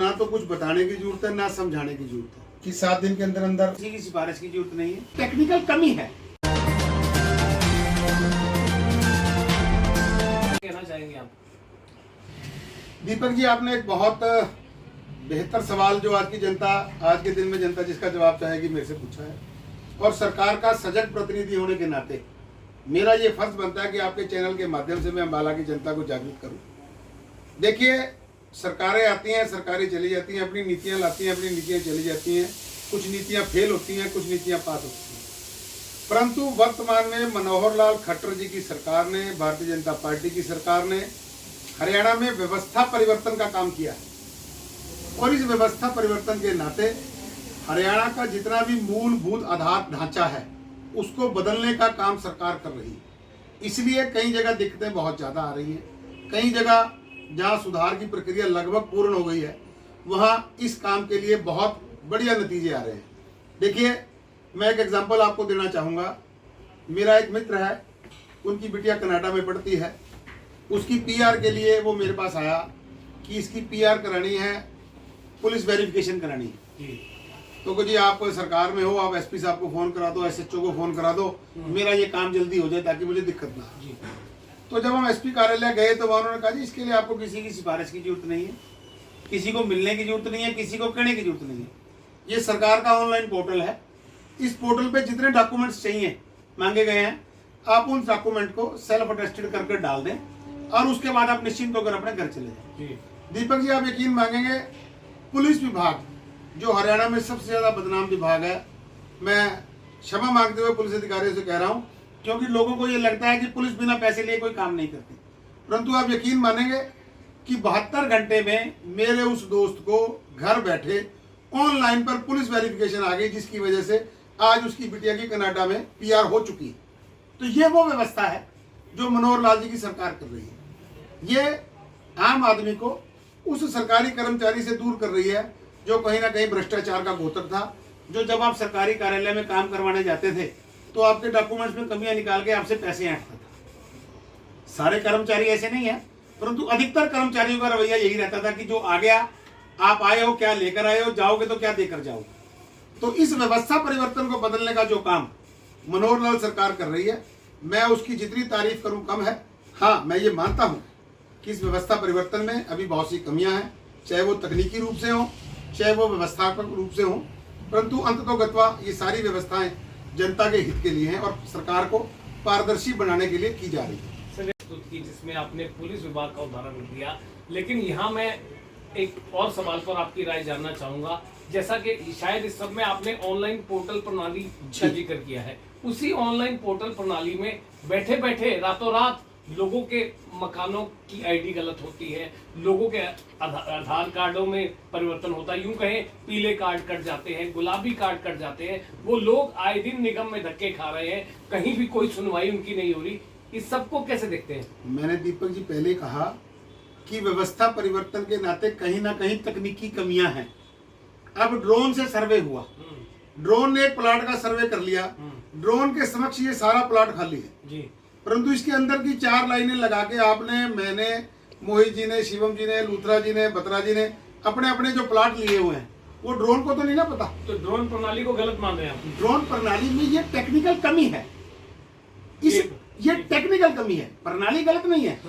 ना तो कुछ बताने की जरूरत है ना समझाने की जरूरत है कि 7 दिन के अंदर अंदर किसी की सिफारिश की जरूरत नहीं है, टेक्निकल कमी है। कहना चाहेंगे आप? दीपक जी, आपने एक बहुत बेहतर सवाल जो आज के दिन में जनता जिसका जवाब चाहेगी मेरे से पूछा है, और सरकार का सजग प्रतिनिधि होने के नाते मेरा ये फर्ज बनता है कि आपके चैनल के माध्यम से मैं अम्बाला की जनता को जागरूक करूं। देखिए, सरकारें आती हैं, सरकारें चली जाती हैं, अपनी नीतियां लाती हैं, अपनी नीतियां चली जाती हैं, कुछ नीतियां फेल होती हैं, कुछ नीतियां पास होती हैं। परंतु वर्तमान में मनोहर लाल खट्टर जी की सरकार ने, भारतीय जनता पार्टी की सरकार ने हरियाणा में व्यवस्था परिवर्तन का काम किया है, और इस व्यवस्था परिवर्तन के नाते हरियाणा का जितना भी मूलभूत आधार ढांचा है उसको बदलने का काम सरकार कर रही है। इसलिए कई जगह दिक्कतें बहुत ज़्यादा आ रही हैं, कई जगह जहां सुधार की प्रक्रिया लगभग पूर्ण हो गई है वहां इस काम के लिए बहुत बढ़िया नतीजे आ रहे हैं। देखिए, मैं एक एग्जांपल आपको देना चाहूँगा। मेरा एक मित्र है, उनकी बिटिया कनाडा में पढ़ती है, उसकी पीआर के लिए वो मेरे पास आया कि इसकी पीआर करानी है, पुलिस वेरिफिकेशन करानी है। तो जी आप सरकार में हो, आप एसपी साहब को फ़ोन करा दो, एसएचओ को फ़ोन करा दो, मेरा ये काम जल्दी हो जाए ताकि मुझे दिक्कत ना हो। तो जब हम एसपी कार्यालय गए तो उन्होंने कहा जी इसके लिए आपको किसी की सिफारिश की जरूरत नहीं है, किसी को मिलने की जरूरत नहीं है, किसी को कहने की जरूरत नहीं है। ये सरकार का ऑनलाइन पोर्टल है, इस पोर्टल पे जितने डॉक्यूमेंट्स चाहिए मांगे गए हैं, आप उन डॉक्यूमेंट को सेल्फ अटेस्टेड करके डाल दें और उसके बाद आप निश्चिंत होकर अपने घर चले जाएं। दीपक जी, आप यकीन मांगेंगे, पुलिस विभाग जो हरियाणा में सबसे ज़्यादा बदनाम विभाग है, मैं क्षमा मांगते हुए पुलिस अधिकारियों से कह रहा हूँ, क्योंकि लोगों को ये लगता है कि पुलिस बिना पैसे लिए कोई काम नहीं करती। परंतु आप यकीन मानेंगे कि 72 घंटे में मेरे उस दोस्त को घर बैठे ऑनलाइन पर पुलिस वेरिफिकेशन आ गई, जिसकी वजह से आज उसकी बिटिया की कनाडा में पीआर हो चुकी है। तो ये वो व्यवस्था है जो मनोहर लाल जी की सरकार कर रही है। ये आम आदमी को उस सरकारी कर्मचारी से दूर कर रही है जो कहीं ना कहीं भ्रष्टाचार का घोतक था, जो जब आप सरकारी कार्यालय में काम करवाने जाते थे तो आपके डॉक्यूमेंट्स में कमियां निकाल के आपसे पैसे ऐंठता था। सारे कर्मचारी ऐसे नहीं है, परंतु अधिकतर कर्मचारियों का रवैया यही रहता था कि जो आ गया, आप आए हो क्या लेकर आए हो, जाओगे तो क्या देकर जाओगे। तो इस व्यवस्था परिवर्तन को बदलने का जो काम मनोहर लाल सरकार कर रही है, मैं उसकी जितनी तारीफ करूं कम है। हाँ, मैं ये मानता हूं कि इस व्यवस्था परिवर्तन में अभी बहुत सी कमियां हैं, चाहे वो तकनीकी रूप से हो, चाहे वो व्यवस्थात्मक रूप से हो, परंतु अंततोगत्वा ये सारी व्यवस्थाएं जनता के हित के लिए हैं और सरकार को पारदर्शी बनाने के लिए की जा रही है। जिसमें आपने पुलिस विभाग का उदाहरण दिया, लेकिन यहाँ मैं एक और सवाल पर आपकी राय जानना चाहूंगा। जैसा कि शायद इस सब में आपने ऑनलाइन पोर्टल प्रणाली का जिक्र किया है, उसी ऑनलाइन पोर्टल प्रणाली में बैठे बैठे रातों रात लोगों के मकानों की आईडी गलत होती है, लोगों के आधार कार्डों में परिवर्तन होता है, यूं कहें पीले कार्ड कट जाते हैं, गुलाबी कार्ड कट जाते हैं, वो लोग आए दिन निगम में धक्के खा रहे हैं, कहीं भी कोई सुनवाई उनकी नहीं हो रही। इस सबको कैसे देखते हैं? मैंने दीपक जी पहले कहा कि व्यवस्था परिवर्तन के नाते कहीं ना कहीं तकनीकी कमियां हैं। अब ड्रोन से सर्वे हुआ, ड्रोन ने एक प्लाट का सर्वे कर लिया, ड्रोन के समक्ष ये सारा प्लाट खाली है जी, परंतु इसके अंदर की 4 लाइनें लगा के आपने, मैंने, मोहित जी ने, शिवम जी ने, लूथरा जी ने, बत्रा जी ने अपने अपने जो प्लाट लिए हुए हैं, वो ड्रोन को तो नहीं ना पता। तो ड्रोन प्रणाली को गलत मान रहे हैं आप? ड्रोन प्रणाली में ये टेक्निकल कमी है, ये टेक्निकल कमी है, प्रणाली गलत नहीं है।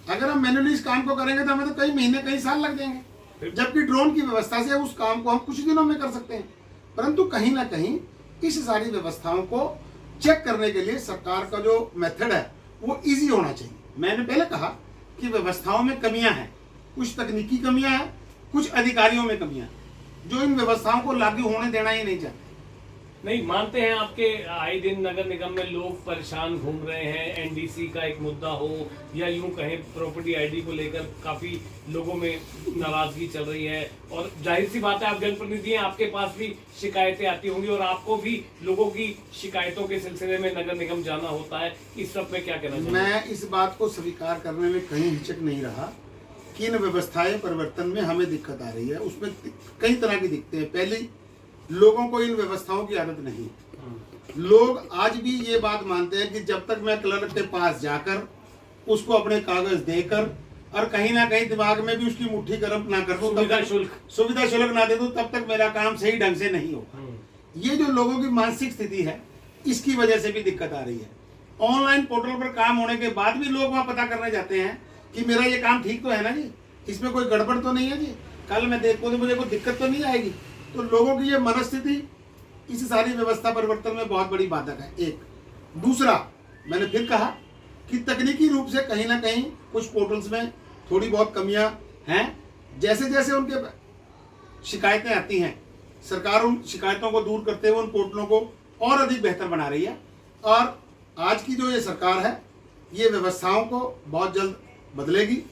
अगर हम मैन्युअली इस काम को करेंगे तो हमें तो कई महीने कई साल लग जाएंगे, जबकि ड्रोन की व्यवस्था से उस काम को हम कुछ दिनों में कर सकते हैं। परंतु कहीं ना कहीं इस सारी व्यवस्थाओं को चेक करने के लिए सरकार का जो मेथड है वो इजी होना चाहिए। मैंने पहले कहा कि व्यवस्थाओं में कमियां हैं, कुछ तकनीकी कमियां हैं, कुछ अधिकारियों में कमियां हैं, जो इन व्यवस्थाओं को लागू होने देना ही नहीं चाहते। नहीं मानते हैं आपके आए दिन नगर निगम में लोग परेशान घूम रहे हैं, एनडीसी का एक मुद्दा हो या यूं कहें प्रॉपर्टी आईडी को लेकर काफी लोगों में नाराजगी चल रही है, और जाहिर सी बात है आप जनप्रतिनिधि हैं, आपके पास भी शिकायतें आती होंगी और आपको भी लोगों की शिकायतों के सिलसिले में नगर निगम जाना होता है। इस सब में क्या कहना चाहिए? मैं इस बात को स्वीकार करने में कहीं हिचक नहीं रहा कि इन व्यवस्थाएं परिवर्तन में हमें दिक्कत आ रही है। उसमें कई तरह की दिक्कतें हैं। पहली, लोगों को इन व्यवस्थाओं की आदत नहीं। लोग आज भी ये बात मानते हैं कि जब तक मैं क्लर्क के पास जाकर उसको अपने कागज देकर और कहीं ना कहीं दिमाग में भी उसकी मुट्ठी गर्म ना कर दूं, सुविधा शुल्क ना दे दूं, तब तक मेरा काम सही ढंग से नहीं होगा। ये जो लोगों की मानसिक स्थिति है, इसकी वजह से भी दिक्कत आ रही है। ऑनलाइन पोर्टल पर काम होने के बाद भी लोग वहां पता करने जाते हैं कि मेरा ये काम ठीक तो है ना जी, इसमें कोई गड़बड़ तो नहीं है जी, कल मैं देखूं तो मुझे कोई दिक्कत तो नहीं आएगी। तो लोगों की ये मनस्थिति इस सारी व्यवस्था परिवर्तन में बहुत बड़ी बाधक है। एक दूसरा, मैंने फिर कहा कि तकनीकी रूप से कहीं ना कहीं कुछ पोर्टल्स में थोड़ी बहुत कमियां हैं। जैसे जैसे उनके शिकायतें आती हैं, सरकार उन शिकायतों को दूर करते हुए उन पोर्टलों को और अधिक बेहतर बना रही है। और आज की जो ये सरकार है, ये व्यवस्थाओं को बहुत जल्द बदलेगी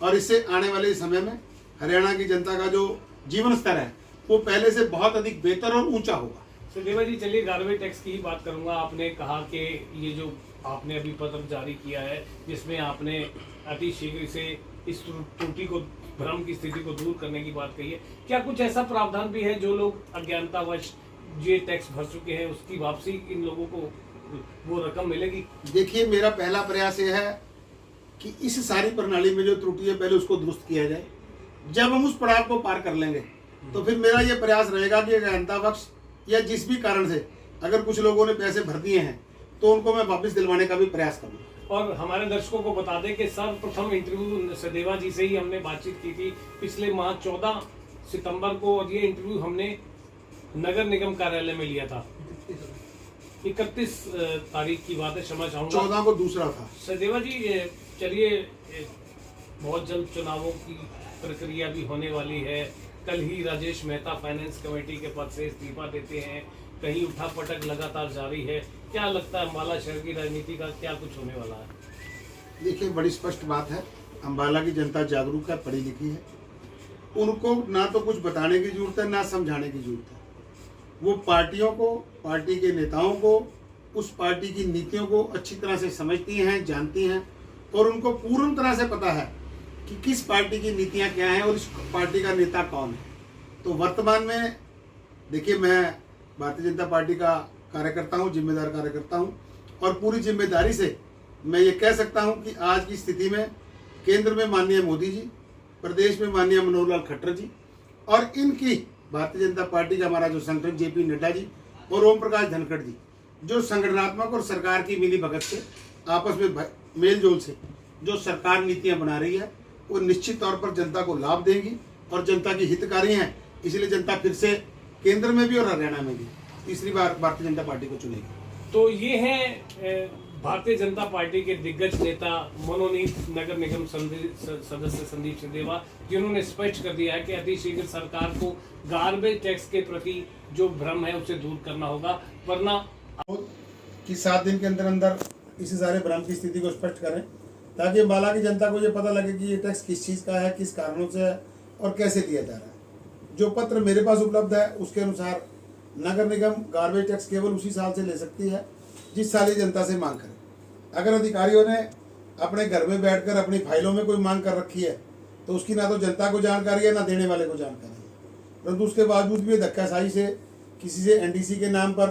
और इससे आने वाले समय में हरियाणा की जनता का जो जीवन स्तर है वो पहले से बहुत अधिक बेहतर और ऊंचा होगा। सुदेवा जी, चलिए गार्बेज टैक्स की ही बात करूंगा। आपने कहा कि ये जो आपने अभी पत्र जारी किया है, जिसमें आपने अति शीघ्र से इस त्रुटि को, भ्रम की स्थिति को दूर करने की बात कही है, क्या कुछ ऐसा प्रावधान भी है जो लोग अज्ञानतावश ये टैक्स भर चुके हैं उसकी वापसी इन लोगों को वो रकम मिलेगी? देखिए, मेरा पहला प्रयास यह है कि इस सारी प्रणाली में जो त्रुटि है पहले उसको दुरुस्त किया जाए। जब हम उस पड़ाव को पार कर लेंगे तो फिर मेरा ये प्रयास रहेगा कि अज्ञानतावश या जिस भी कारण से अगर कुछ लोगों ने पैसे भर दिए हैं तो उनको मैं वापस दिलवाने का भी प्रयास करूँ। और हमारे दर्शकों को बता दें कि सर्वप्रथम इंटरव्यू सदेवा जी से ही हमने बातचीत की थी पिछले माह 14 सितंबर को, और ये इंटरव्यू हमने नगर निगम कार्यालय में लिया था। 31 तारीख की बात है, क्षमा चाहूंगा, 14 को दूसरा था। सदेवा जी, चलिए, बहुत जल्द चुनावों की प्रक्रिया भी होने वाली है। कल ही राजेश मेहता फाइनेंस कमेटी के पद से इस्तीफा देते हैं, कहीं उठापटक लगातार जारी है। क्या लगता है अम्बाला शहर की राजनीति का क्या कुछ होने वाला है? देखिए, बड़ी स्पष्ट बात है, अम्बाला की जनता जागरूक है, पढ़ी लिखी है। उनको ना तो कुछ बताने की जरूरत है ना समझाने की जरूरत है। वो पार्टियों को, पार्टी के नेताओं को, उस पार्टी की नीतियों को अच्छी तरह से समझती हैं, जानती हैं, और उनको पूर्ण तरह से पता है कि किस पार्टी की नीतियां क्या हैं और इस पार्टी का नेता कौन है। तो वर्तमान में देखिए, मैं भारतीय जनता पार्टी का कार्यकर्ता हूं, जिम्मेदार कार्यकर्ता हूं, और पूरी जिम्मेदारी से मैं ये कह सकता हूं कि आज की स्थिति में केंद्र में माननीय मोदी जी, प्रदेश में माननीय मनोहर लाल खट्टर जी, और इनकी भारतीय जनता पार्टी का हमारा जो संगठन जेपी नड्डा जी और ओम प्रकाश धनखड़ जी, जो संगठनात्मक और सरकार की मिली भगत से, आपस में मेल जोल से जो सरकार नीतियां बना रही है, वो निश्चित तौर पर जनता को लाभ देंगी और जनता की हितकारी हैं। इसलिए जनता फिर से केंद्र में भी और हरियाणा में भी तीसरी बार भारतीय जनता पार्टी को चुनेगी। तो ये है भारतीय जनता पार्टी के दिग्गज नेता, मनोनीत नगर निगम सदस्य संदीप सिंहदेवा, जिन्होंने स्पष्ट कर दिया है कि अति शीघ्र सरकार को गार्बेज टैक्स के प्रति जो भ्रम है उसे दूर करना होगा, वरना कि 7 दिन के अंदर अंदर इसी सारे भ्रम की स्थिति को स्पष्ट करें, ताकि अम्बाला की जनता को ये पता लगे कि ये टैक्स किस चीज़ का है, किस कारणों से है और कैसे दिया जा रहा है। जो पत्र मेरे पास उपलब्ध है उसके अनुसार नगर निगम गार्बेज टैक्स केवल उसी साल से ले सकती है जिस साल ये जनता से मांग करे। अगर अधिकारियों ने अपने घर में बैठकर अपनी फाइलों में कोई मांग कर रखी है तो उसकी ना तो जनता को जानकारी है ना देने वाले को जानकारी है, परंतु उसके बावजूद भी धक्काशाही से किसी से एनडीसी के नाम पर,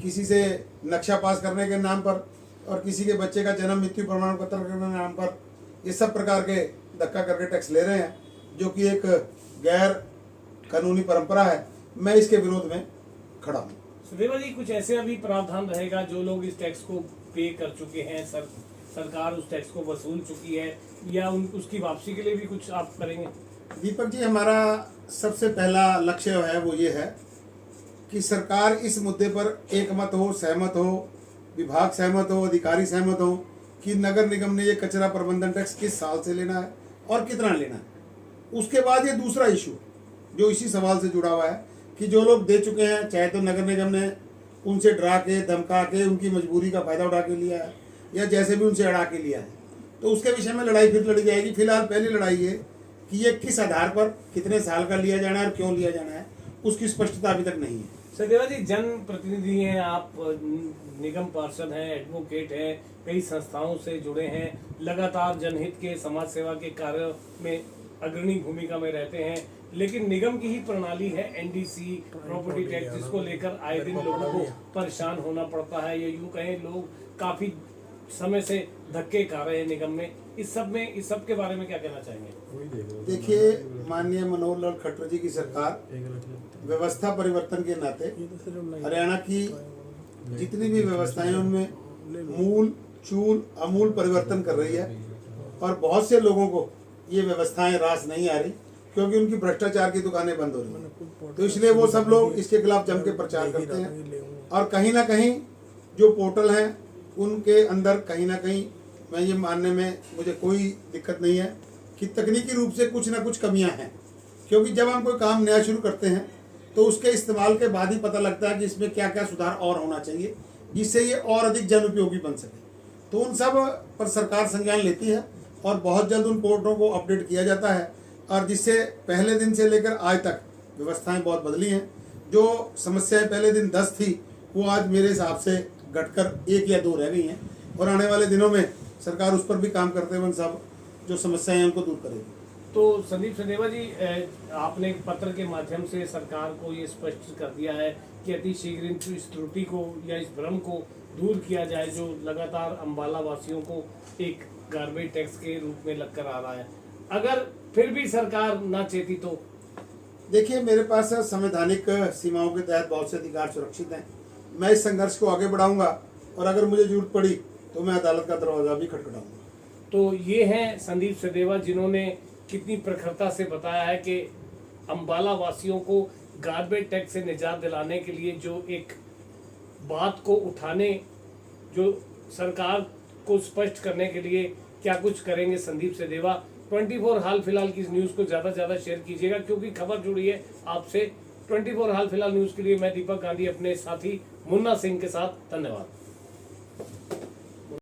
किसी से नक्शा पास करने के नाम पर और किसी के बच्चे का जन्म मृत्यु प्रमाण पत्र करने के नाम पर ये सब प्रकार के धक्का करके टैक्स ले रहे हैं, जो कि एक गैर कानूनी परंपरा है। मैं इसके विरोध में खड़ा हूँ। सुदेवा जी, कुछ ऐसे अभी प्रावधान रहेगा जो लोग इस टैक्स को पे कर चुके हैं, सरकार उस टैक्स को वसूल चुकी है, या उसकी वापसी के लिए भी कुछ आप करेंगे? दीपक जी, हमारा सबसे पहला लक्ष्य है वो ये है कि सरकार इस मुद्दे पर एकमत हो, सहमत हो, विभाग सहमत हो, अधिकारी सहमत हो कि नगर निगम ने ये कचरा प्रबंधन टैक्स किस साल से लेना है और कितना लेना है। उसके बाद ये दूसरा इशू जो इसी सवाल से जुड़ा हुआ है कि जो लोग दे चुके हैं, चाहे तो नगर निगम ने उनसे डरा के, धमका के, उनकी मजबूरी का फायदा उठा के लिया है या जैसे भी उनसे अड़ा के लिया है, तो उसके विषय में लड़ाई फिर लड़ी जाएगी। फिलहाल पहली लड़ाई है कि ये किस आधार पर कितने साल का लिया जाना है और क्यों लिया जाना है, उसकी स्पष्टता अभी तक नहीं है। सदेवा जी, जन प्रतिनिधि हैं आप, निगम पार्षद हैं, एडवोकेट हैं, कई संस्थाओं से जुड़े हैं, लगातार जनहित के, समाज सेवा के कार्य में अग्रणी भूमिका में रहते हैं, लेकिन निगम की ही प्रणाली है एनडीसी, प्रॉपर्टी टैक्स, जिसको लेकर आए दिन लोगों को परेशान होना पड़ता है, या यूं कहें लोग काफी समय से धक्के खा रहे हैं निगम में। इस सब के बारे में क्या कहना चाहेंगे? देखिए, माननीय मनोहर लाल खट्टर जी की सरकार व्यवस्था परिवर्तन के नाते हरियाणा की जितनी भी व्यवस्थाएं उनमें मूल चूल अमूल परिवर्तन कर रही है और बहुत से लोगों को ये व्यवस्थाएं रास नहीं आ रही क्योंकि उनकी भ्रष्टाचार की दुकानें बंद हो रही हैं। तो इसलिए वो सब लोग इसके खिलाफ जम के प्रचार करते हैं और कहीं ना कहीं जो पोर्टल हैं उनके अंदर कहीं ना कहीं मैं ये मानने में मुझे कोई दिक्कत नहीं है कि तकनीकी रूप से कुछ ना कुछ कमियां हैं, क्योंकि जब हम कोई काम नया शुरू करते हैं तो उसके इस्तेमाल के बाद ही पता लगता है कि इसमें क्या क्या सुधार और होना चाहिए जिससे ये और अधिक जन उपयोगी बन सके। तो उन सब पर सरकार संज्ञान लेती है और बहुत जल्द उन पोर्टलों को अपडेट किया जाता है और जिससे पहले दिन से लेकर आज तक व्यवस्थाएं बहुत बदली हैं। जो समस्याएं पहले दिन 10 थी वो आज मेरे हिसाब से घटकर 1 या 2 रह गई हैं और आने वाले दिनों में सरकार उस पर भी काम करते हुए सब जो समस्याएं हैं उनको दूर करेगी। तो संदीप सदेवा जी, आपने एक पत्र के माध्यम से सरकार को ये स्पष्ट कर दिया है कि अति शीघ्र इस त्रुटि को या इस भ्रम को दूर किया जाए जो लगातार अम्बाला वासियों को एक गार्बेज टैक्स के रूप में लगकर आ रहा है। अगर फिर भी सरकार ना चेती तो? देखिए, मेरे पास संवैधानिक सीमाओं के तहत बहुत से अधिकार सुरक्षित हैं। मैं इस संघर्ष को आगे बढ़ाऊंगा और अगर मुझे जरूरत पड़ी तो मैं अदालत का दरवाजा भी खटखटाऊंगा। तो ये हैं संदीप सदेवा जिन्होंने कितनी प्रखरता से बताया है कि अम्बाला वासियों को गार्बेज टैक्स से निजात दिलाने के लिए जो एक बात को उठाने, जो सरकार को स्पष्ट करने के लिए क्या कुछ करेंगे संदीप सदेवा। 24 हाल फिलहाल की इस न्यूज़ को ज़्यादा से ज़्यादा शेयर कीजिएगा क्योंकि खबर जुड़ी है आपसे। 24 हाल फिलहाल न्यूज़ के लिए मैं दीपक गांधी अपने साथी मुन्ना सिंह के साथ। धन्यवाद।